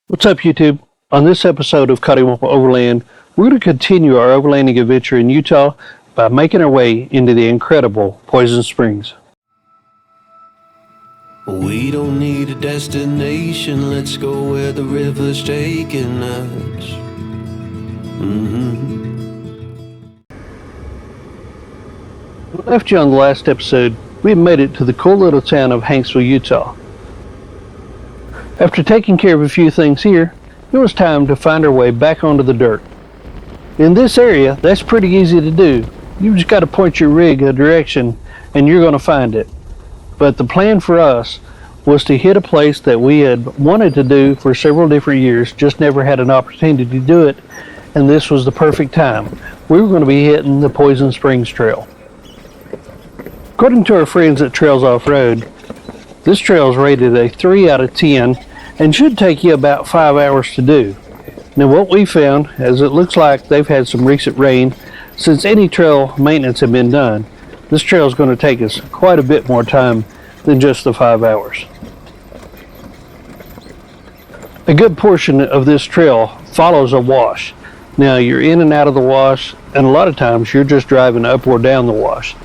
What's up, YouTube? On this episode of Coddiwomple Overland, we're going to continue our overlanding adventure in Utah by making our way into the incredible Poison Springs. We don't need a destination, let's go where the river's taking us. We left you on the last episode. We had made it to the cool little town of Hanksville, Utah. After taking care of a few things here, it was time to find our way back onto the dirt. In this area, that's pretty easy to do. You've just got to point your rig a direction and you're going to find it. But the plan for us was to hit a place that we had wanted to do for several different years, just never had an opportunity to do it, and this was the perfect time. We were going to be hitting the Poison Springs Trail. According to our friends at Trails Off-road, this trail is rated a 3 out of 10 and should take you about 5 hours to do. Now what we found, as it looks like they've had some recent rain, since any trail maintenance had been done, this trail is going to take us quite a bit more time than just the 5 hours. A good portion of this trail follows a wash. Now you're in and out of the wash, and a lot of times you're just driving up or down the wash.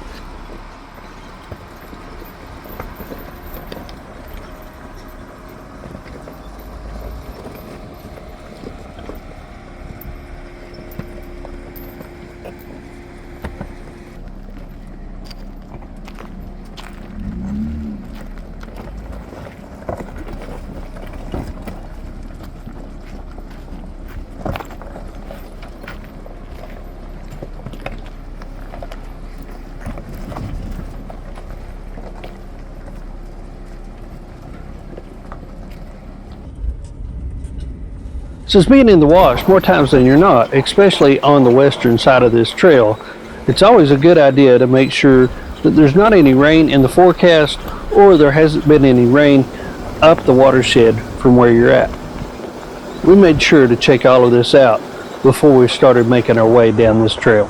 Since being in the wash more times than you're not, especially on the western side of this trail, it's always a good idea to make sure that there's not any rain in the forecast or there hasn't been any rain up the watershed from where you're at. We made sure to check all of this out before we started making our way down this trail.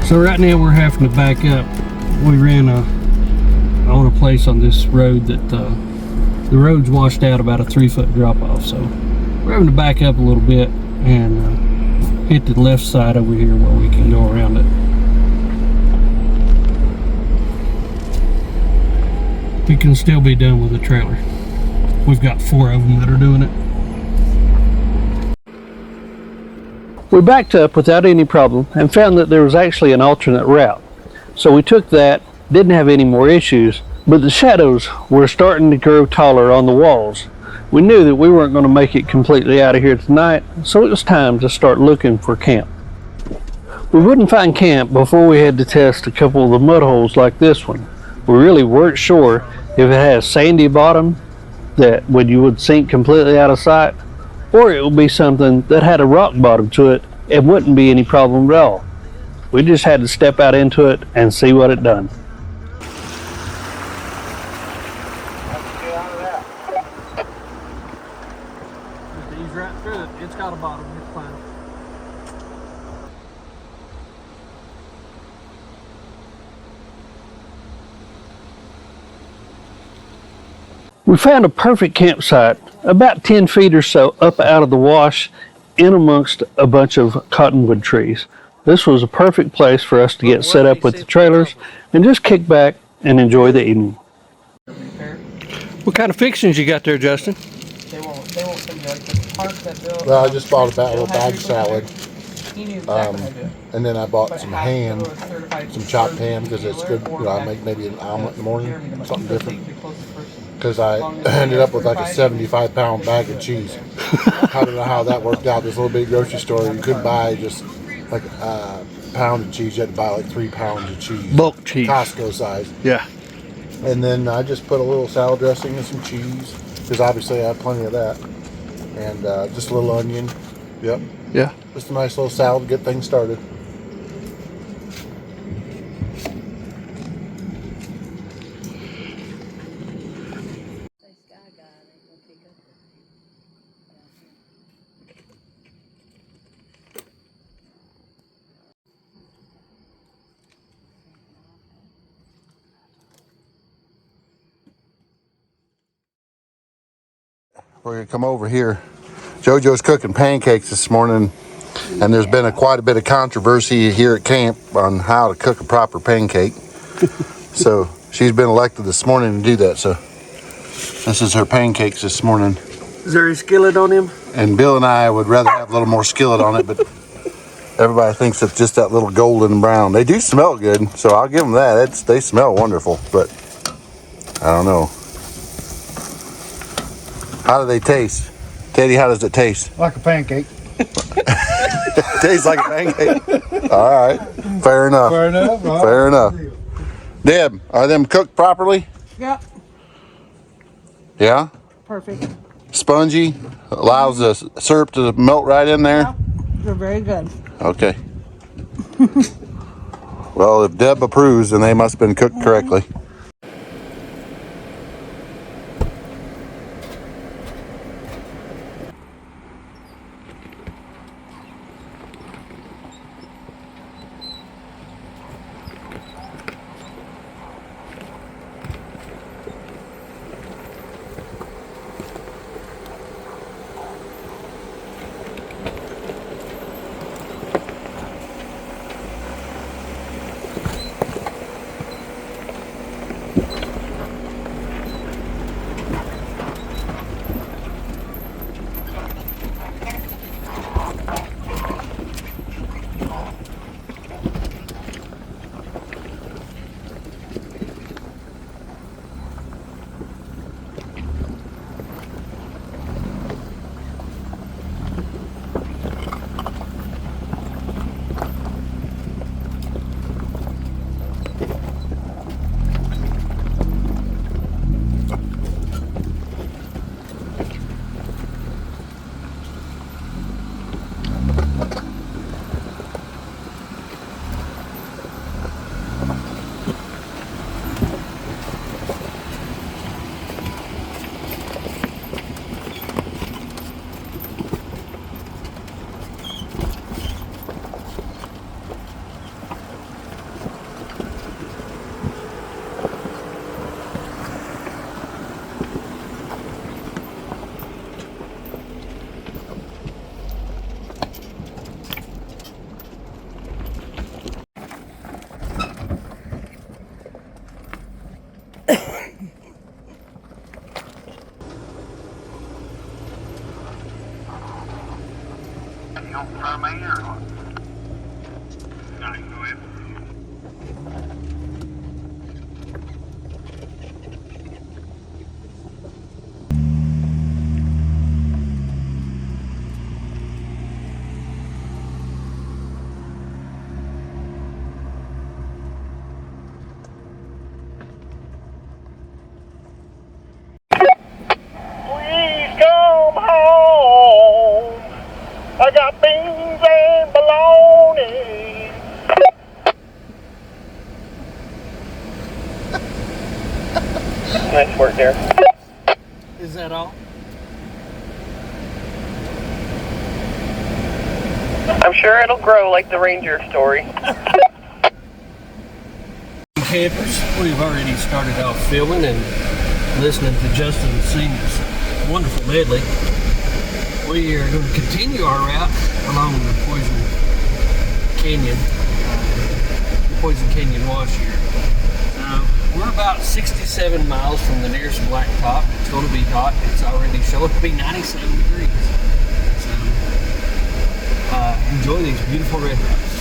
So right now we're having to back up. We ran on a place on this road that the road's washed out about a 3-foot drop off. So we're having to back up a little bit and hit the left side over here where we can go around it. We can still be done with the trailer. We've got 4 of them that are doing it. We backed up without any problem and found that there was actually an alternate route. So we took that, didn't have any more issues, but the shadows were starting to grow taller on the walls. We knew that we weren't going to make it completely out of here tonight, so it was time to start looking for camp. We wouldn't find camp before we had to test a couple of the mud holes like this one. We really weren't sure if it has sandy bottom that you would sink completely out of sight, or it would be something that had a rock bottom to it and wouldn't be any problem at all. We just had to step out into it and see what it done. Just ease right through it. It's got a bottom. It's fine. We found a perfect campsite about 10 feet or so up out of the wash in amongst a bunch of cottonwood trees. This was a perfect place for us to get set up with the trailers and just kick back and enjoy the evening. What kind of fixings you got there, Justin? They won't send you like the park that they'll. Well, I just bought a little bag salad. And then I bought some ham, some chopped ham, because it's good. You know, I make maybe an omelet in the morning, something different. Because I ended up with like a 75-pound bag of cheese. I don't know how that worked out. This little big grocery store, you couldn't buy just like a pound of cheese. You had to buy like 3 pounds of cheese. Bulk cheese. Costco size. Yeah. And then I just put a little salad dressing and some cheese, because obviously I have plenty of that. And just a little onion. Yep. Yeah. Just a nice little salad to get things started. We're gonna come over here. JoJo's cooking pancakes this morning, and there's been quite a bit of controversy here at camp on how to cook a proper pancake. So she's been elected this morning to do that. So this is her pancakes this morning. Is there a skillet on him? And Bill and I would rather have a little more skillet on it, but everybody thinks it's just that little golden brown. They do smell good, so I'll give them that. They smell wonderful, but I don't know. How do they taste? Teddy, how does it taste? Like a pancake. Tastes like a pancake. All right. Fair enough. Fair enough. Right. Fair enough. Deb, are them cooked properly? Yep. Yeah? Perfect. Spongy? Allows the syrup to melt right in there? Yep. They're very good. Okay. Well, if Deb approves, then they must have been cooked correctly. Nice work there. Is that all? I'm sure it'll grow like the Ranger story. Campers, we've already started off filming and listening to Justin sing this wonderful medley. We are going to continue our route along the Poison Canyon wash here. We're about 67 miles from the nearest blacktop. It's going to be hot. It's already showing to be 97 degrees. So enjoy these beautiful red rocks.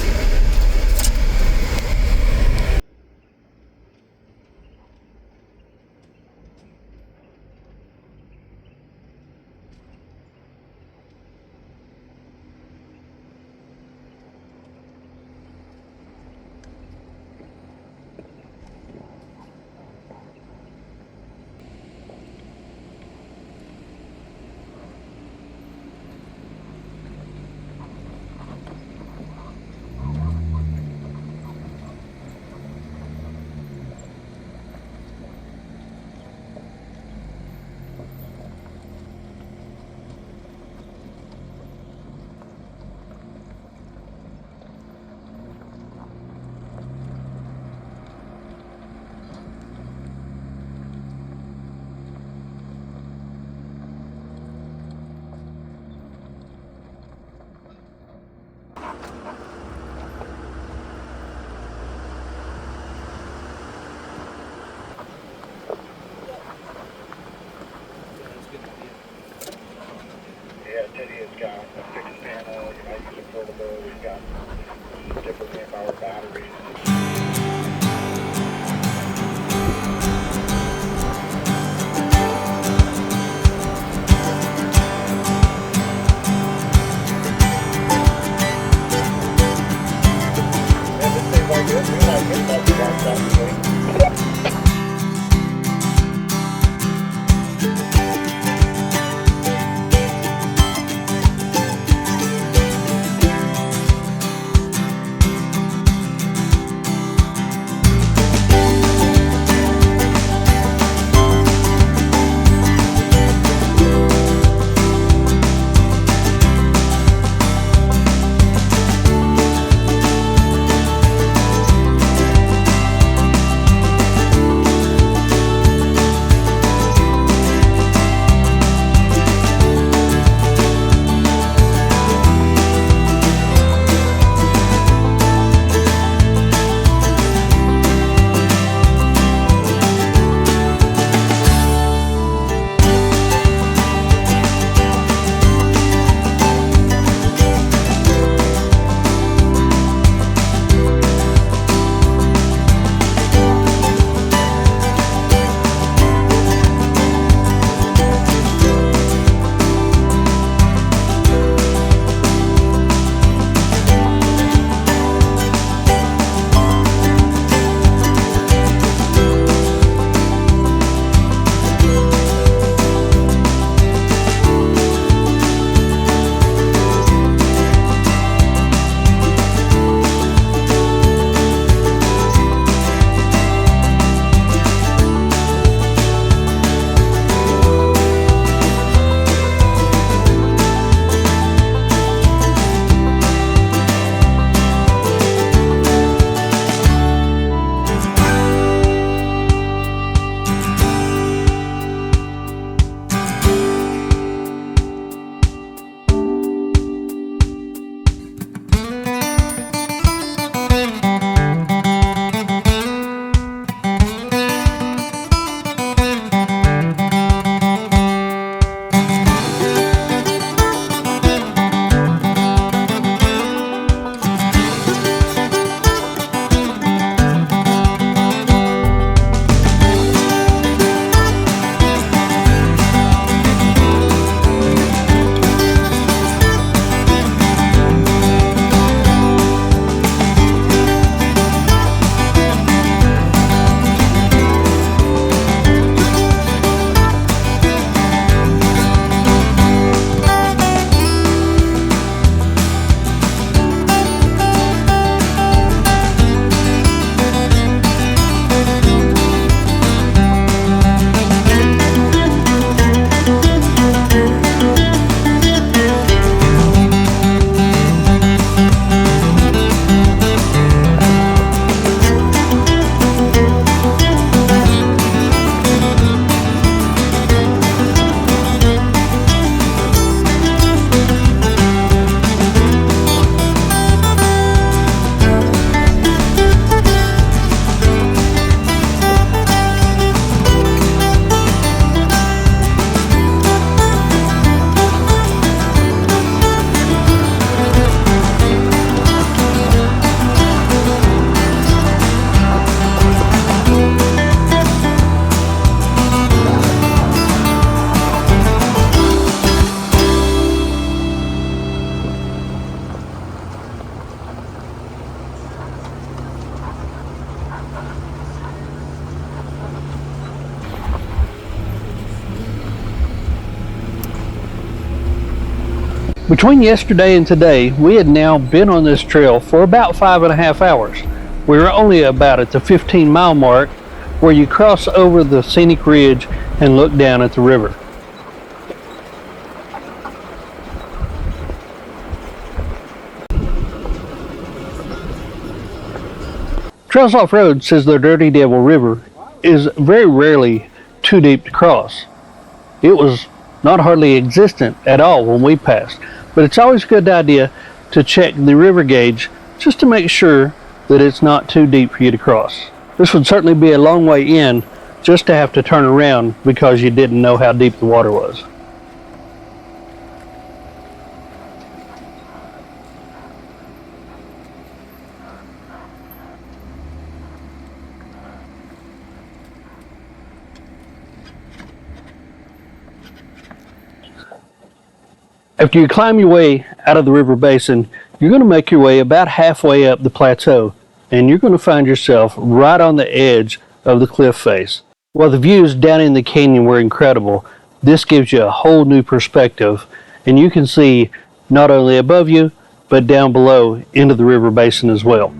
Yeah, Teddy has got a fixed panel, you might use a portable, we've got different amp hour batteries. Between yesterday and today, we had now been on this trail for about 5.5 hours. We were only about at the 15-mile mark where you cross over the scenic ridge and look down at the river. Trails Off-road says the Dirty Devil River is very rarely too deep to cross. It was not hardly existent at all when we passed, but it's always a good idea to check the river gauge just to make sure that it's not too deep for you to cross. This would certainly be a long way in just to have to turn around because you didn't know how deep the water was. After you climb your way out of the river basin, you're going to make your way about halfway up the plateau, and you're going to find yourself right on the edge of the cliff face. While the views down in the canyon were incredible, this gives you a whole new perspective, and you can see not only above you, but down below into the river basin as well.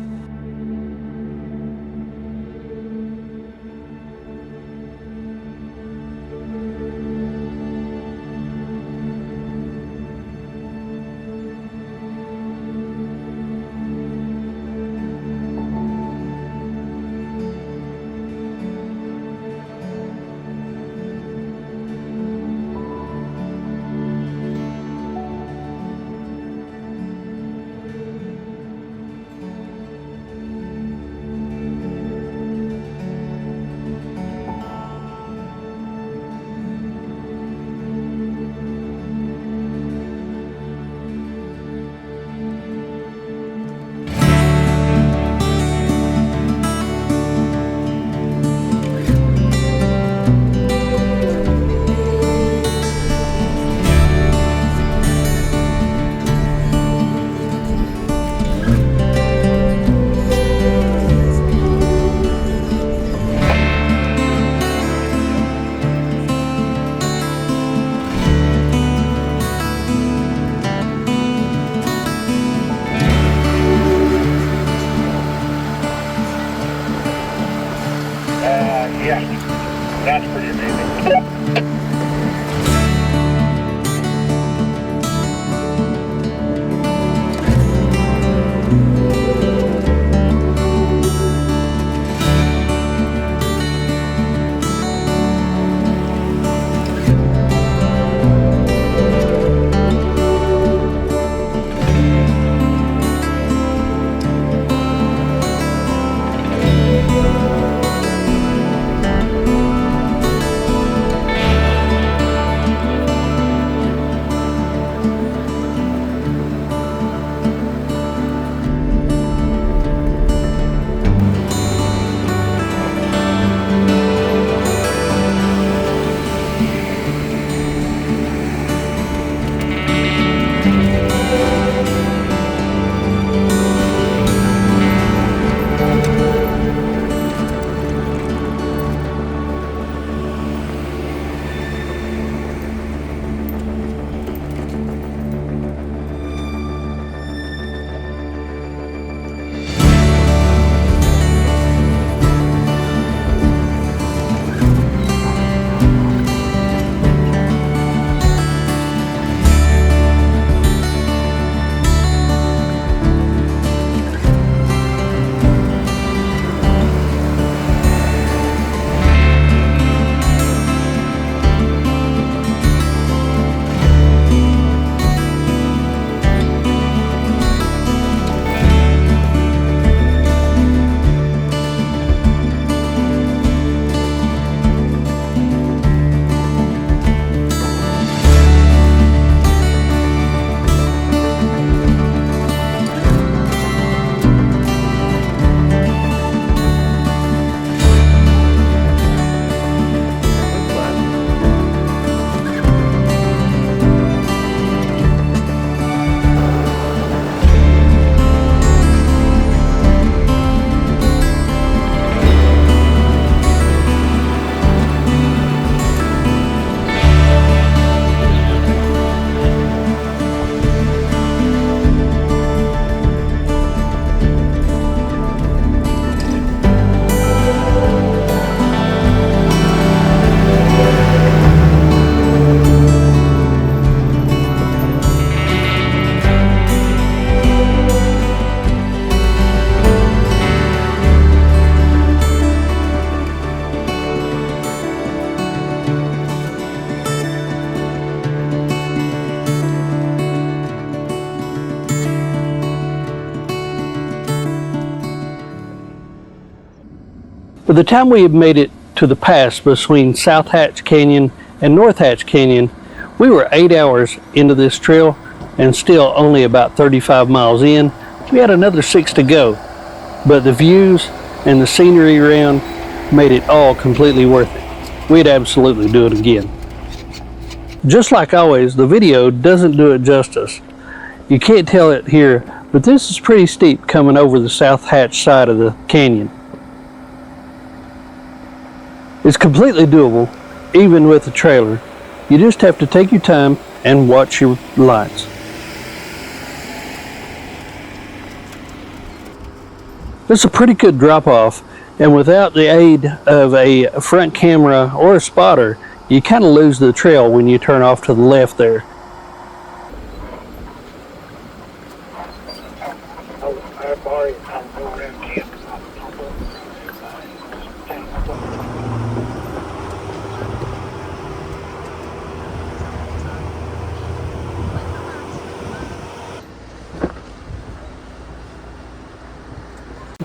That's pretty amazing. By the time we had made it to the pass between South Hatch Canyon and North Hatch Canyon, we were 8 hours into this trail and still only about 35 miles in. We had another 6 to go, but the views and the scenery around made it all completely worth it. We'd absolutely do it again. Just like always, the video doesn't do it justice. You can't tell it here, but this is pretty steep coming over the South Hatch side of the canyon. It's completely doable, even with the trailer. You just have to take your time and watch your lights. It's a pretty good drop off, and without the aid of a front camera or a spotter, you kind of lose the trail when you turn off to the left there.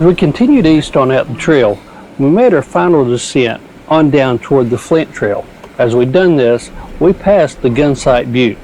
As we continued east on out the trail, we made our final descent on down toward the Flint Trail. As we'd done this, we passed the Gunsight Butte.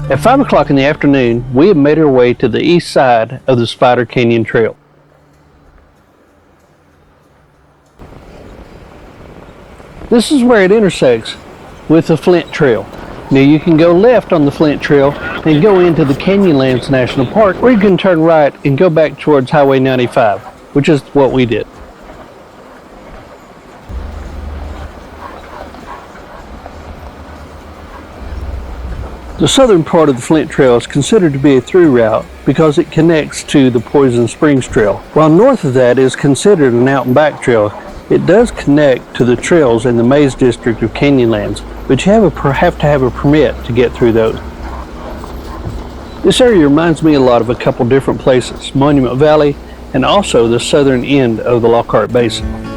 At 5 o'clock in the afternoon, we had made our way to the east side of the Spider Canyon Trail. This is where it intersects with the Flint Trail. Now you can go left on the Flint Trail and go into the Canyonlands National Park, or you can turn right and go back towards Highway 95, which is what we did. The southern part of the Flint Trail is considered to be a through route because it connects to the Poison Springs Trail. While north of that is considered an out and back trail, it does connect to the trails in the Maze District of Canyonlands, but you have to have a permit to get through those. This area reminds me a lot of a couple different places, Monument Valley and also the southern end of the Lockhart Basin.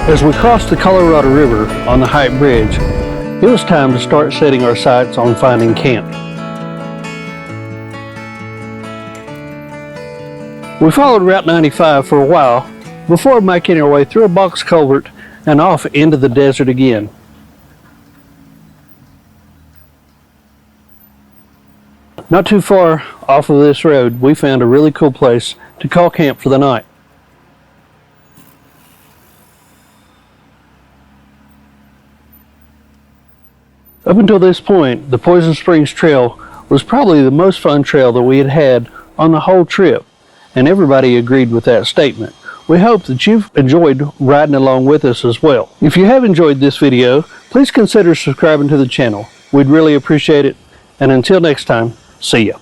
As we crossed the Colorado River on the Hype Bridge, it was time to start setting our sights on finding camp. We followed Route 95 for a while before making our way through a box culvert and off into the desert again. Not too far off of this road, we found a really cool place to call camp for the night. Up until this point, the Poison Springs Trail was probably the most fun trail that we had had on the whole trip, and everybody agreed with that statement. We hope that you've enjoyed riding along with us as well. If you have enjoyed this video, please consider subscribing to the channel. We'd really appreciate it, and until next time, see ya.